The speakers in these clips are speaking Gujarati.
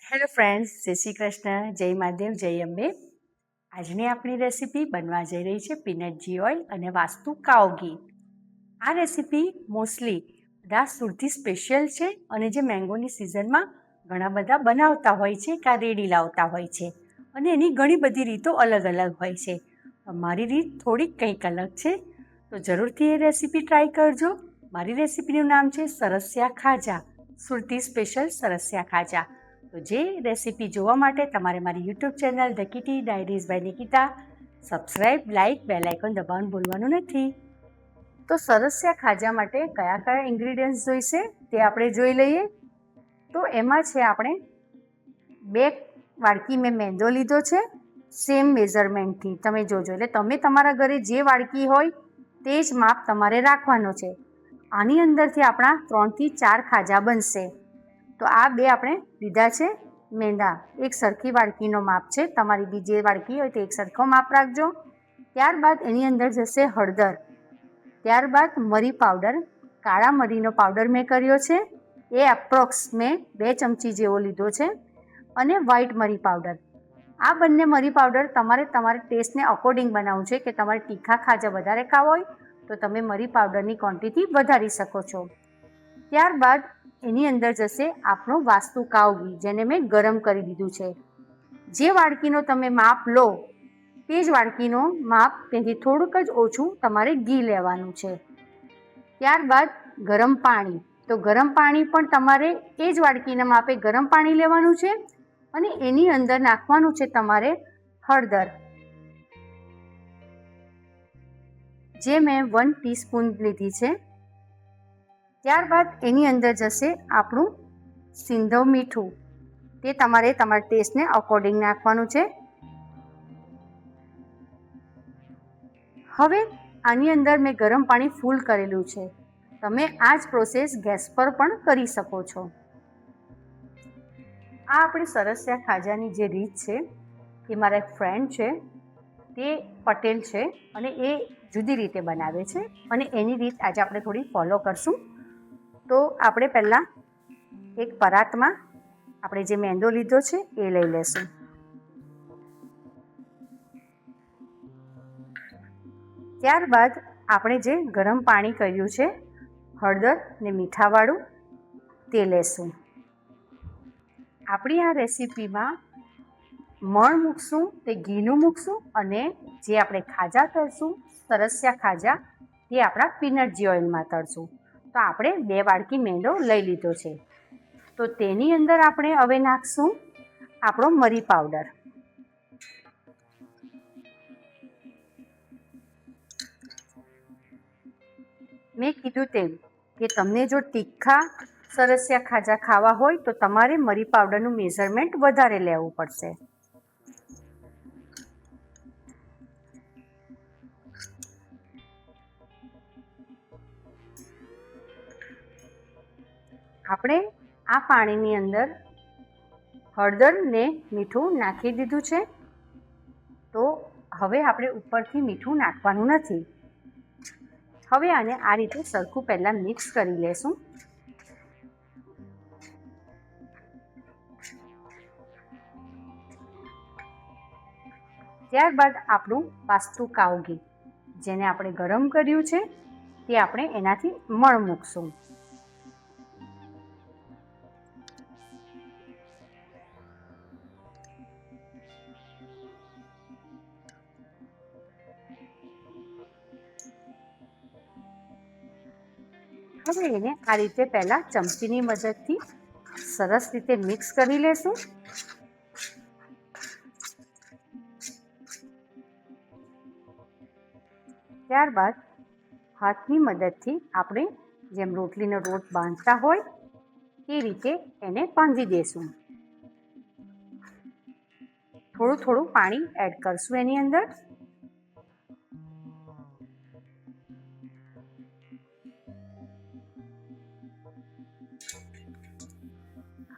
હેલો ફ્રેન્ડ્સ, જય શ્રી કૃષ્ણ, જય મહાદેવ, જય અંબે. આજની આપણી રેસીપી બનવા જઈ રહી છે પીનટ ઘી ઓઇલ અને વાસ્તુ કાવ ઘી. આ રેસીપી મોસ્ટલી બધા સુરતી સ્પેશિયલ છે અને જે મેંગોની સિઝનમાં ઘણા બધા બનાવતા હોય છે કાં રેડી લાવતા હોય છે અને એની ઘણી બધી રીતો અલગ અલગ હોય છે. મારી રીત થોડીક કંઈક અલગ છે, તો જરૂરથી એ રેસીપી ટ્રાય કરજો. મારી રેસીપીનું નામ છે સરસિયા ખાજા, સુરતી સ્પેશિયલ સરસિયા ખાજા. તો જે રેસીપી જોવા માટે તમારે મારી YouTube channel The Kitty Diaries by Nikita subscribe, like, bell icon દબાવવાનું ભૂલવાનું નથી. તો સરસિયા ખાજા માટે કયા કયા ઇન્ગ્રીડિયન્ટ્સ જોઈશે તે આપણે જોઈ લઈએ. તો એમાં છે આપણે 2 વાડકી મેં મેંદો લીધો છે, સેમ મેઝરમેન્ટથી તમે જોજો. એટલે તમે તમારા ઘરે જે વાડકી હોય તે જ માપ તમારે રાખવાનો છે. આની અંદરથી આપણા 3 થી 4 ખાજા બનશે. તો આ 2 આપણે લીધા છે મેંદા, એક સરખી વાડકીનો માપ છે. તમારી બી જે વાડકી હોય તે એક સરખો માપ રાખજો. ત્યારબાદ એની અંદર જશે હળદર, ત્યારબાદ મરી પાવડર, કાળા મરીનો પાવડર મેં કર્યો છે, એ એપ્રોક્સ મેં 2 ચમચી જેવો લીધો છે, અને વ્હાઈટ મરી પાવડર. આ બંને મરી પાવડર તમારે ટેસ્ટને અકોર્ડિંગ બનાવવું છે કે તમારે તીખા ખાજા વધારે ખાવા હોય તો તમે મરી પાવડરની ક્વોન્ટિટી વધારી શકો છો. ત્યારબાદ એની અંદર જશે આપણું વાસ્તુ કાવ ઘી, જેને મેં ગરમ કરી દીધું છે. જે વાડકીનો તમે માપ લો તે જ વાડકીનો માપ તેથી થોડુંક જ ઓછું તમારે ઘી લેવાનું છે. ત્યારબાદ ગરમ પાણી, તો ગરમ પાણી પણ તમારે એ જ વાડકીના માપે ગરમ પાણી લેવાનું છે અને એની અંદર નાખવાનું છે તમારે હળદર, જે મેં 1 ટીસ્પૂન લીધી છે. ત્યારબાદ એની અંદર જશે આપણું સિંધવ મીઠું, તે તમારે તમારા ટેસ્ટને અકોર્ડિંગ નાખવાનું છે. હવે આની અંદર મેં ગરમ પાણી ફૂલ કરેલું છે. તમે આ જ પ્રોસેસ ગેસ પર પણ કરી શકો છો. આ આપણી સરસિયા ખાજાની જે રીત છે એ મારા એક ફ્રેન્ડ છે, તે પટેલ છે અને એ જુદી રીતે બનાવે છે અને એની રીત આજે આપણે થોડી ફોલો કરશું. તો આપણે પહેલાં એક પરાતમાં આપણે જે મેંદો લીધો છે એ લઈ લેશું. ત્યારબાદ આપણે જે ગરમ પાણી કર્યું છે હળદર ને મીઠાવાળું તે લેશું. આપણી આ રેસીપીમાં મણ મૂકશું તે ઘીનું મૂકશું અને જે આપણે ખાજા તળશું સરસિયા ખાજા તે આપણા પીનટ ઘી ઓઇલમાં તળશું. તો આપણે 2 વાડકી મેંદો લઈ લીધો છે. તો તેની અંદર આપણે હવે નાખશું આપણો મરી પાવડર. મેં કીધું તેમ કે તમને જો તીખા સરસિયા ખાજા ખાવા હોય તો તમારે મરી પાવડરનું મેઝરમેન્ટ વધારે લેવું પડશે. આપણે આ પાણીની અંદર હળદર ને મીઠું નાખી દીધું છે. તો હવે આપણે ઉપરથી મીઠું નાખવાનું નથી. હવે આને આ રીતે સરખું પહેલાં મિક્સ કરી લેશું. ત્યારબાદ આપણું વાસ્તુ કાવ ઘી, જેને આપણે ગરમ કર્યું છે તે આપણે એનાથી મણ મૂકશું. હવે એને આ રીતે પહેલાં ચમચીની મદદથી સરસ રીતે મિક્સ કરી લેશું. ત્યારબાદ હાથની મદદથી આપણે જેમ રોટલીનો લોટ બાંધતા હોય એ રીતે એને બાંધી દેશું. થોડું થોડું પાણી એડ કરશું એની અંદર.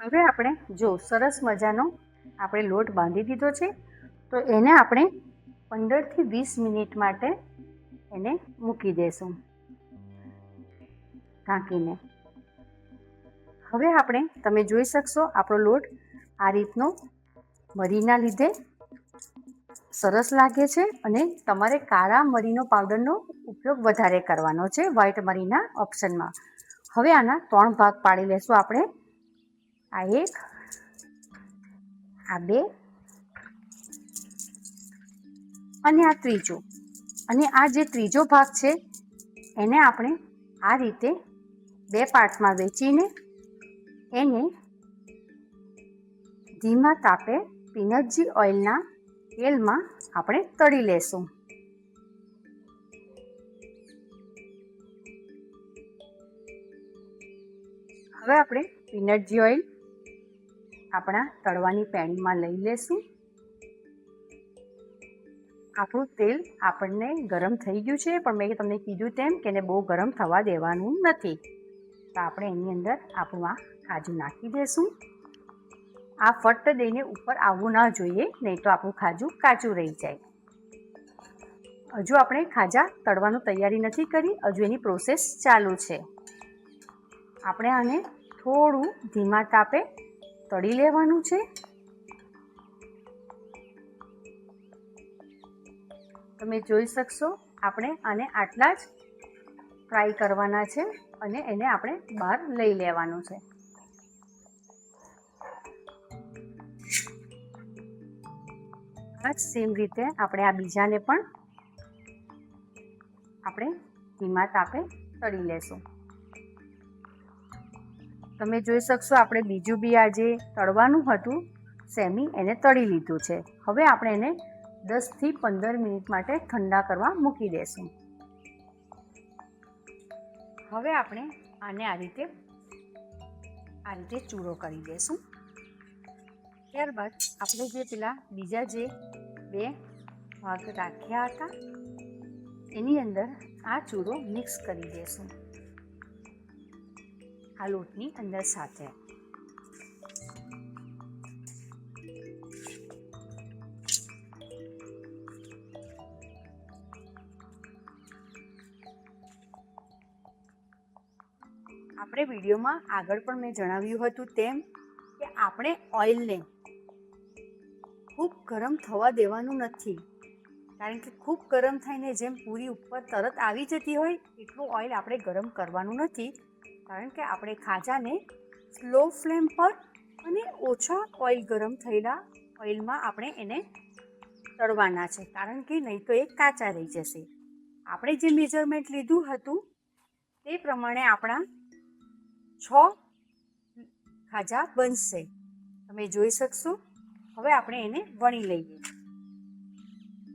હવે આપણે જો સરસ મજાનો આપણે લોટ બાંધી દીધો છે, તો એને આપણે 15 થી 20 મિનિટ માટે એને મૂકી દેશું ઢાંકીને. હવે આપણે તમે જોઈ શકશો આપણો લોટ આ રીતનો મરીના લીધે સરસ લાગે છે અને તમારે કાળા મરીનો પાવડરનો ઉપયોગ વધારે કરવાનો છે વ્હાઈટ મરીના ઓપ્શનમાં. હવે આના 3 ભાગ પાડી લેશું આપણે. આ 1, આ 2 અને આ ત્રીજો. અને આ જે ત્રીજો ભાગ છે એને આપણે આ રીતે 2 પાર્ટમાં વહેંચીને એને ધીમા તાપે પીનટજી ઓઇલના તેલમાં આપણે તળી લેશું. હવે આપણે પીનટજી ઓઇલ આપણા તળવાની પેનમાં લઈ લેશું. આપણું તેલ આપણને ગરમ થઈ ગયું છે, પણ મેં તમને કીધું તેમ કે એને બહુ ગરમ થવા દેવાનું નથી. તો આપણે એની અંદર આપણું આ કાજુ નાખી દઈશું. આ ફટ દઈને ઉપર આવવું ના જોઈએ, નહીં તો આપણું ખાજુ કાચું રહી જાય. હજુ આપણે ખાજા તળવાનું તૈયારી નથી કરી, હજુ એની પ્રોસેસ ચાલુ છે. આપણે આને થોડું ધીમા તાપે તળી લેવાનું છે. તમે જોઈ શકશો આપણે આને આટલા જ ફ્રાય કરવાના છે અને એને આપણે બહાર લઈ લેવાનું છે. આ જ સેમ રીતે આપણે આ બીજાને પણ આપણે ધીમા તાપે તળી લેશું. તમે જોઈ શકશો આપણે બીજું બી આ જે તળવાનું હતું સેમી એને તળી લીધું છે. હવે આપણે એને 10 થી 15 મિનિટ માટે ઠંડા કરવા મૂકી દેશું. હવે આપણે આને આ રીતે ચૂરો કરી દેશું. ત્યારબાદ આપણે જે પેલા બીજા જે 2 ભાગ રાખ્યા હતા એની અંદર આ ચૂરો મિક્સ કરી દેશું આ લોટની અંદર સાથે. આપણે વિડીયોમાં આગળ પણ મેં જણાવ્યું હતું તેમ કે આપણે ઓઇલને ખૂબ ગરમ થવા દેવાનું નથી, કારણ કે ખૂબ ગરમ થઈને જેમ પૂરી ઉપર તરત આવી જતી હોય એટલું ઓઇલ આપણે ગરમ કરવાનું નથી, કારણ કે આપણે ખાજાને સ્લો ફ્લેમ પર અને ઓછા ઓઇલ ગરમ થયેલા ઓઇલમાં આપણે એને તળવાના છે, કારણ કે નહીં તો એ કાચા રહી જશે. આપણે જે મેજરમેન્ટ લીધું હતું તે પ્રમાણે આપણા 6 ખાજા બનશે. તમે જોઈ શકશો. હવે આપણે એને વણી લઈએ.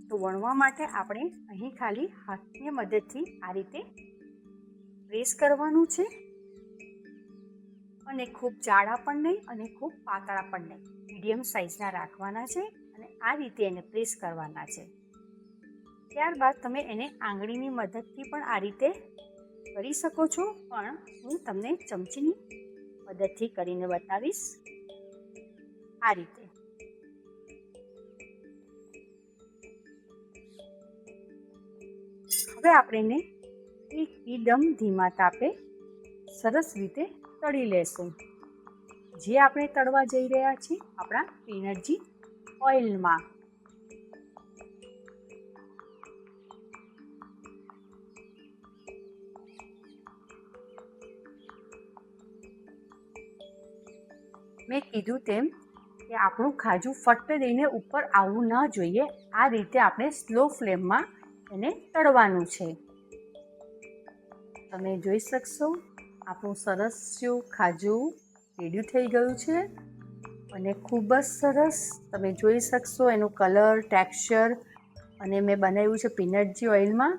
તો વણવા માટે આપણે અહીં ખાલી હાથની મદદથી આ રીતે પ્રેસ કરવાનું છે અને ખૂબ જાડા પણ નહીં અને ખૂબ પાતળા પણ નહીં, મીડિયમ સાઇઝના રાખવાના છે અને આ રીતે એને પ્રેસ કરવાના છે. ત્યારબાદ તમે એને આંગળીની મદદથી પણ આ રીતે કરી શકો છો, પણ હું તમને ચમચીની મદદથી કરીને બતાવીશ. આ રીતે હવે આપણે એને એકદમ ધીમા તાપે સરસ રીતે તળી લેશું. જે આપણે તળવા જઈ રહ્યા છીએ આપણા પીનટજી ઓઇલમાં. મેં કીધું તેમ કે આપણું ખાજુ ફટ દઈને ઉપર આવવું ના જોઈએ. આ રીતે આપણે સ્લો ફ્લેમમાં એને તળવાનું છે. તમે જોઈ શકશો આપણું સરસ જેવું ખાજુ રેડી થઈ ગયું છે અને ખૂબ જ સરસ. તમે જોઈ શકશો એનું કલર, ટેક્સચર, અને મેં બનાવ્યું છે પીનટજી ઓઇલમાં,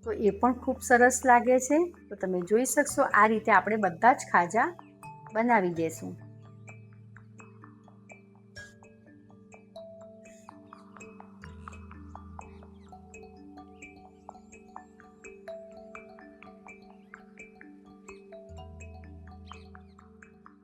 તો એ પણ ખૂબ સરસ લાગે છે. તો તમે જોઈ શકશો આ રીતે આપણે બધા જ ખાજા બનાવી દઈશું.